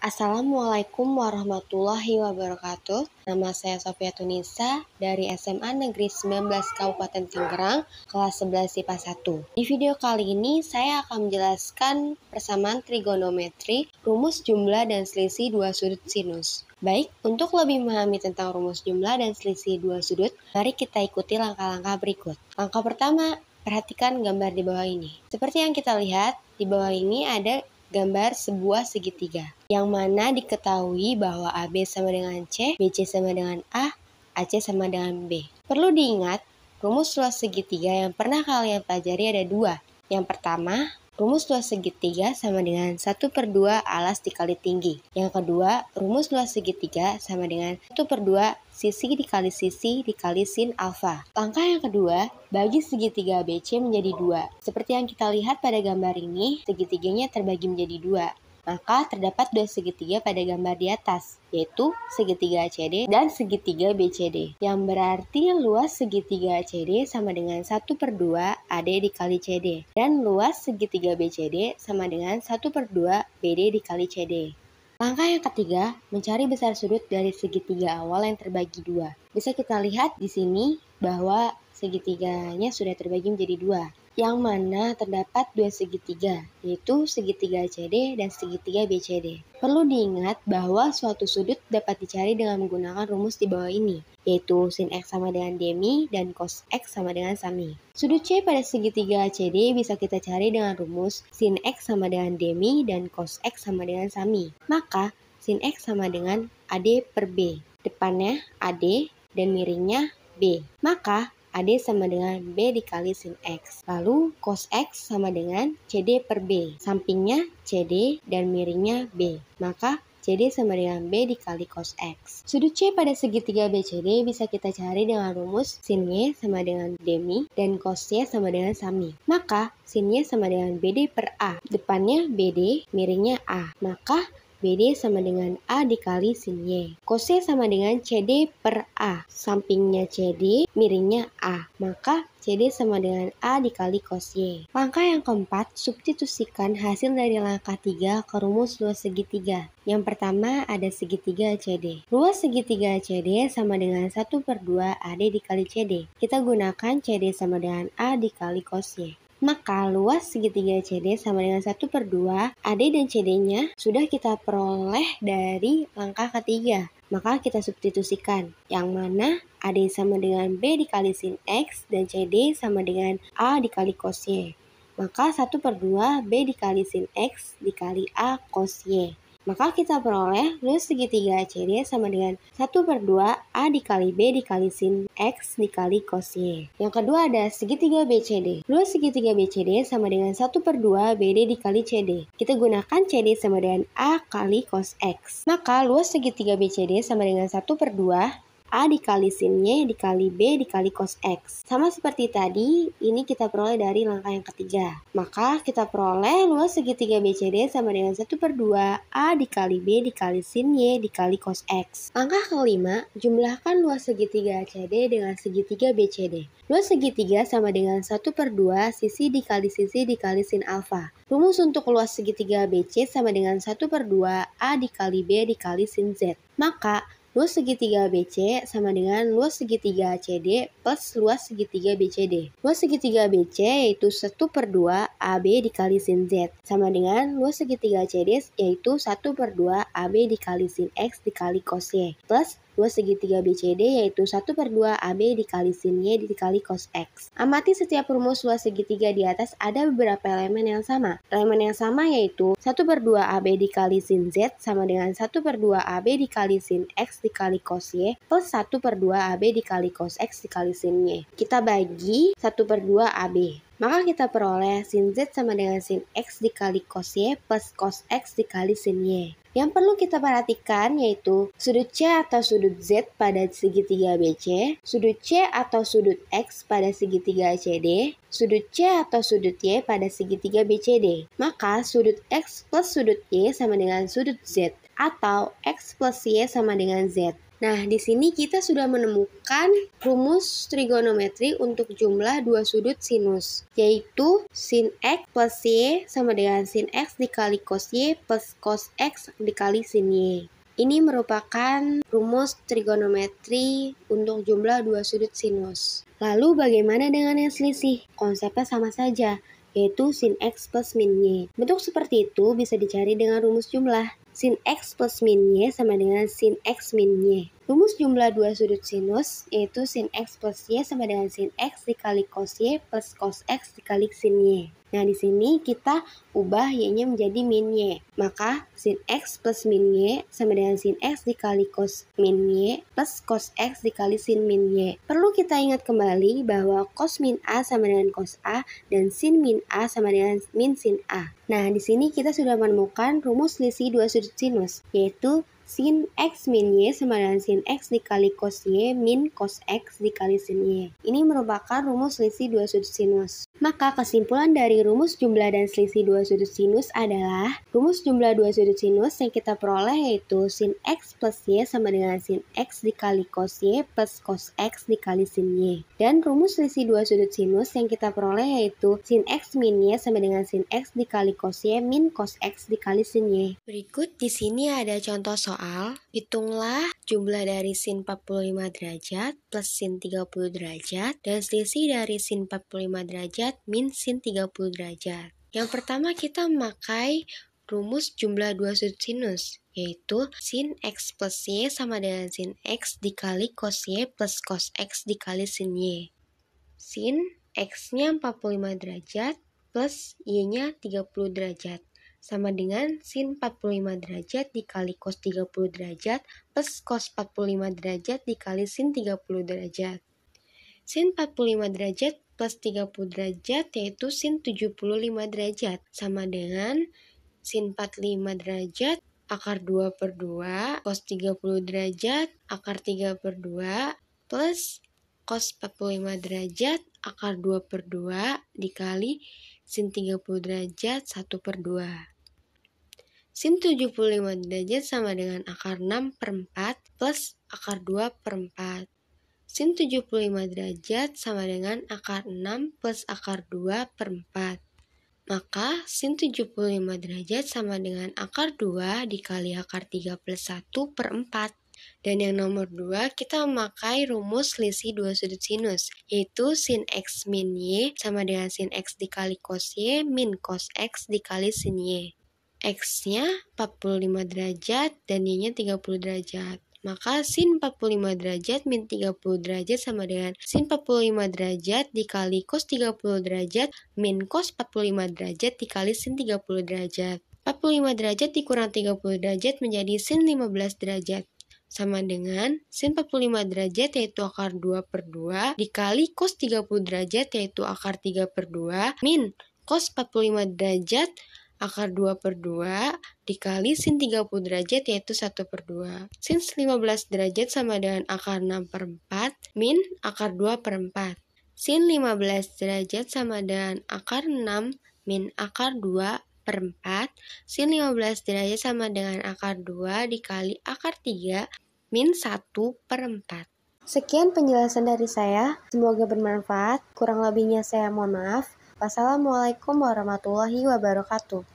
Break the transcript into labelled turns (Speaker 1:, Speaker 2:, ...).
Speaker 1: Assalamualaikum warahmatullahi wabarakatuh. Nama saya Sofia Tunisa dari SMA Negeri 19 Kabupaten Tangerang, kelas 11 IPA 1. Di video kali ini saya akan menjelaskan persamaan trigonometri, rumus jumlah dan selisih dua sudut sinus. Baik, untuk lebih memahami tentang rumus jumlah dan selisih dua sudut, mari kita ikuti langkah-langkah berikut. Langkah pertama, perhatikan gambar di bawah ini. Seperti yang kita lihat, di bawah ini ada gambar sebuah segitiga, yang mana diketahui bahwa AB sama dengan C, BC sama dengan A, AC sama dengan B. Perlu diingat, rumus luas segitiga yang pernah kalian pelajari ada dua. Yang pertama, rumus luas segitiga sama dengan 1/2 alas dikali tinggi. Yang kedua, rumus luas segitiga sama dengan 1/2 sisi dikali sisi dikali sin alfa. Langkah yang kedua, bagi segitiga BC menjadi 2. Seperti yang kita lihat pada gambar ini, segitiganya terbagi menjadi 2. Maka terdapat dua segitiga pada gambar di atas, yaitu segitiga ACD dan segitiga BCD. Yang berarti luas segitiga ACD sama dengan 1/2 AD dikali CD. Dan luas segitiga BCD sama dengan 1/2 BD dikali CD. Langkah yang ketiga, mencari besar sudut dari segitiga awal yang terbagi 2. Bisa kita lihat di sini bahwa segitiganya sudah terbagi menjadi 2. Yang mana terdapat dua segitiga, yaitu segitiga ACD dan segitiga BCD. Perlu diingat bahwa suatu sudut dapat dicari dengan menggunakan rumus di bawah ini, yaitu sin X sama dengan demi dan cos X sama dengan sami. Sudut C pada segitiga ACD bisa kita cari dengan rumus sin X sama dengan demi dan cos X sama dengan sami. Maka sin X sama dengan AD per B. Depannya AD dan miringnya B. Maka AD sama dengan B dikali sin X. Lalu cos X sama dengan CD per B. Sampingnya CD dan miringnya B. Maka CD sama dengan B dikali cos X. Sudut C pada segitiga BCD bisa kita cari dengan rumus sin Y sama dengan demi dan cos Y sama dengan sami. Maka sin Y sama dengan BD per A. Depannya BD, miringnya A. Maka BD sama dengan A dikali sin Y. Cos Y sama dengan CD per A. Sampingnya CD, miringnya A. Maka CD sama dengan A dikali cos Y. Langkah yang keempat, substitusikan hasil dari langkah 3 ke rumus luas segitiga. Yang pertama ada segitiga CD. Luas segitiga CD sama dengan 1/2 AD dikali CD. Kita gunakan CD sama dengan A dikali cos Y. Maka luas segitiga CD sama dengan 1/2 AD dan CD-nya sudah kita peroleh dari langkah ketiga. Maka kita substitusikan, yang mana AD sama dengan B dikali sin X dan CD sama dengan A dikali cos Y. Maka 1/2 B dikali sin X dikali A cos Y. Maka kita peroleh luas segitiga ACD sama dengan 1/2 A dikali B dikali sin X dikali cos Y. Yang kedua ada segitiga BCD. Luas segitiga BCD sama dengan 1/2 BD dikali CD. Kita gunakan CD sama dengan A kali cos X. Maka luas segitiga BCD sama dengan 1/2 A dikali sin Y dikali B dikali cos X. Sama seperti tadi, ini kita peroleh dari langkah yang ketiga. Maka kita peroleh luas segitiga BCD sama dengan 1/2 A dikali B dikali sin Y dikali cos X. Langkah kelima, jumlahkan luas segitiga ACD dengan segitiga BCD. Luas segitiga sama dengan 1/2 sisi dikali sin alfa. Rumus untuk luas segitiga BC sama dengan 1/2 A dikali B dikali sin Z. Maka luas segitiga BC sama dengan luas segitiga ACD plus luas segitiga BCD. Luas segitiga BC yaitu 1/2 AB dikali sin Z sama dengan luas segitiga ACD yaitu 1/2 AB dikali sin X dikali cos Y plus luas segitiga BCD yaitu 1/2 AB dikali sin Y dikali cos X. Amati setiap rumus luas segitiga di atas ada beberapa elemen yang sama. Elemen yang sama yaitu 1/2 AB dikali sin Z sama dengan 1/2 AB dikali sin X dikali cos Y plus 1/2 AB dikali cos X dikali sin Y. Kita bagi 1/2 AB. Maka kita peroleh sin Z sama dengan sin X dikali cos Y plus cos X dikali sin Y. Yang perlu kita perhatikan yaitu sudut C atau sudut Z pada segitiga BC, sudut C atau sudut X pada segitiga ACD, sudut C atau sudut Y pada segitiga BCD. Maka sudut X plus sudut Y sama dengan sudut Z atau X plus Y sama dengan Z. Nah, di sini kita sudah menemukan rumus trigonometri untuk jumlah dua sudut sinus, yaitu sin X plus Y sama dengan sin X dikali cos Y plus cos X dikali sin Y. Ini merupakan rumus trigonometri untuk jumlah dua sudut sinus. Lalu bagaimana dengan yang selisih? Konsepnya sama saja, yaitu sin X plus min Y. Bentuk seperti itu bisa dicari dengan rumus jumlah. Sin X plus min Y sama dengan sin X min Y. Rumus jumlah dua sudut sinus yaitu sin X plus Y sama dengan sin X dikali cos Y plus cos X dikali sin Y. Nah, di sini kita ubah Y-nya menjadi min Y. Maka sin X plus min Y sama dengan sin X dikali cos min Y plus cos X dikali sin min Y. Perlu kita ingat kembali bahwa cos min A sama dengan cos A dan sin min A sama dengan min sin A. Nah, di sini kita sudah menemukan rumus selisih dua sudut sinus, yaitu sin X min Y sama dengan sin X dikali cos Y min cos X dikali sin Y. Ini merupakan rumus selisih dua sudut sinus. Maka kesimpulan dari rumus jumlah dan selisih dua sudut sinus adalah rumus jumlah dua sudut sinus yang kita peroleh yaitu sin X plus Y sama dengan sin X dikali cos Y plus cos X dikali sin Y. Dan rumus selisih dua sudut sinus yang kita peroleh yaitu sin X min Y sama dengan sin X dikali cos Y min cos X dikali sin Y. Berikut di sini ada contoh soal. Hitunglah jumlah dari sin 45 derajat plus sin 30 derajat dan selisih dari sin 45 derajat min sin 30 derajat. Yang pertama kita memakai rumus jumlah dua sudut sinus, yaitu sin X plus Y sama dengan sin X dikali cos Y plus cos X dikali sin Y. Sin X-nya 45 derajat plus Y-nya 30 derajat. Sama dengan sin 45 derajat dikali cos 30 derajat plus cos 45 derajat dikali sin 30 derajat. Sin 45 derajat plus 30 derajat yaitu sin 75 derajat. Sama dengan sin 45 derajat akar 2 per 2 cos 30 derajat akar 3 per 2 plus cos 45 derajat akar 2 per 2 dikali sin 30 derajat 1 per 2. Sin 75 derajat sama dengan akar 6 per 4 plus akar 2 per 4. Sin 75 derajat sama dengan akar 6 plus akar 2 per 4. Maka sin 75 derajat sama dengan akar 2 dikali akar 3 plus 1 per 4. Dan yang nomor 2 kita memakai rumus selisih dua sudut sinus, yaitu sin X min Y sama dengan sin X dikali cos Y min cos X dikali sin Y. X-nya 45 derajat dan Y-nya 30 derajat. Maka sin 45 derajat min 30 derajat sama dengan sin 45 derajat dikali cos 30 derajat min cos 45 derajat dikali sin 30 derajat. 45 derajat dikurang 30 derajat menjadi sin 15 derajat. Sama dengan sin 45 derajat yaitu akar 2 per 2 dikali cos 30 derajat yaitu akar 3 per 2 min cos 45 derajat akar 2 per 2 dikali sin 30 derajat yaitu 1 per 2. Sin 15 derajat sama dengan akar 6 per 4 min akar 2 per 4. Sin 15 derajat sama dengan akar 6 min akar 2 per 4. Sin 15 derajat sama dengan akar 2 dikali akar 3 min 1 per 4. Sekian penjelasan dari saya, semoga bermanfaat. Kurang lebihnya saya mohon maaf. Wassalamualaikum warahmatullahi wabarakatuh.